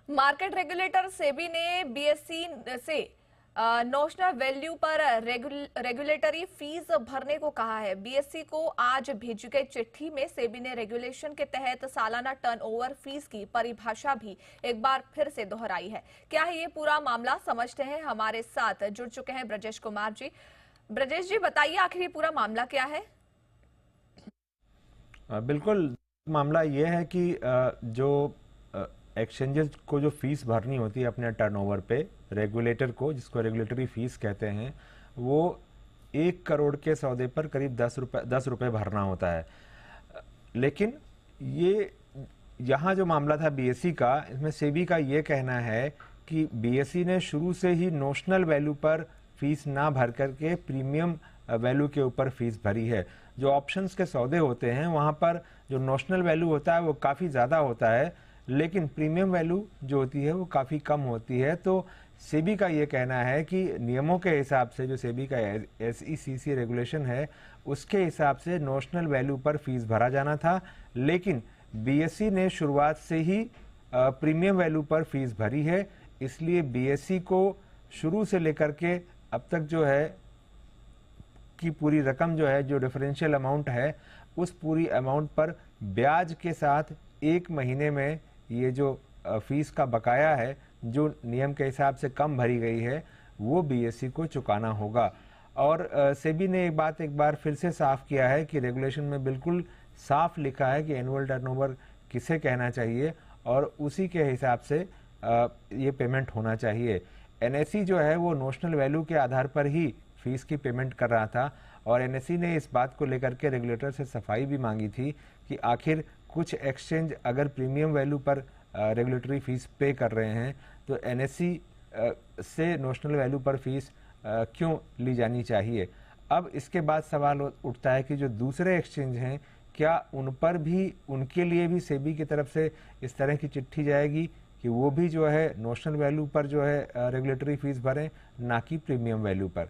Market regulator SEBI ने BSE से notional value पर रेगुलेटरी फीस भरने को कहा है। बीएसई को आज भेजी गई चिट्ठी में सेबी ने रेगुलेशन के तहत सालाना टर्नओवर फीस की परिभाषा भी एक बार फिर से दोहराई है। क्या है ये पूरा मामला, समझते हैं। हमारे साथ जुड़ चुके हैं ब्रजेश कुमार जी। ब्रजेश जी, बताइए आखिर ये पूरा मामला क्या है। बिल्कुल, मामला ये है कि जो एक्सचेंजेस को जो फीस भरनी होती है अपने टर्नओवर पे, रेगुलेटर को, जिसको रेगुलेटरी फीस कहते हैं, वो 1 करोड़ के सौदे पर करीब 10 रुपए भरना होता है। लेकिन ये यहाँ जो मामला था बीएसई का, इसमें सेबी का ये कहना है कि बीएसई ने शुरू से ही नोशनल वैल्यू पर फीस ना भर करके प्रीमियम वैल्यू के ऊपर फीस भरी है। जो ऑप्शंस के सौदे होते हैं वहाँ पर जो नोशनल वैल्यू होता है वो काफ़ी ज़्यादा होता है, लेकिन प्रीमियम वैल्यू जो होती है वो काफ़ी कम होती है। तो सेबी का ये कहना है कि नियमों के हिसाब से, जो सेबी का एसईसीसी रेगुलेशन है, उसके हिसाब से नोशनल वैल्यू पर फीस भरा जाना था, लेकिन बीएसई ने शुरुआत से ही प्रीमियम वैल्यू पर फीस भरी है। इसलिए बीएसई को शुरू से लेकर के अब तक जो है की पूरी रकम जो है, जो डिफरेंशियल अमाउंट है, उस पूरी अमाउंट पर ब्याज के साथ 1 महीने में ये जो फीस का बकाया है, जो नियम के हिसाब से कम भरी गई है, वो बीएसई को चुकाना होगा। और सेबी ने एक बार फिर से साफ किया है कि रेगुलेशन में बिल्कुल साफ लिखा है कि एनुअल टर्नओवर किसे कहना चाहिए और उसी के हिसाब से ये पेमेंट होना चाहिए। एनएसई जो है वो नोशनल वैल्यू के आधार पर ही फीस की पेमेंट कर रहा था, और एनएसई ने इस बात को लेकर के रेगुलेटर से सफाई भी मांगी थी कि आखिर कुछ एक्सचेंज अगर प्रीमियम वैल्यू पर रेगुलेटरी फीस पे कर रहे हैं तो एनएसई से नोशनल वैल्यू पर फीस क्यों ली जानी चाहिए। अब इसके बाद सवाल उठता है कि जो दूसरे एक्सचेंज हैं, क्या उन पर भी, उनके लिए भी सेबी की तरफ से इस तरह की चिट्ठी जाएगी कि वो भी जो है नोशनल वैल्यू पर जो है रेगुलेटरी फीस भरें, ना कि प्रीमियम वैल्यू पर।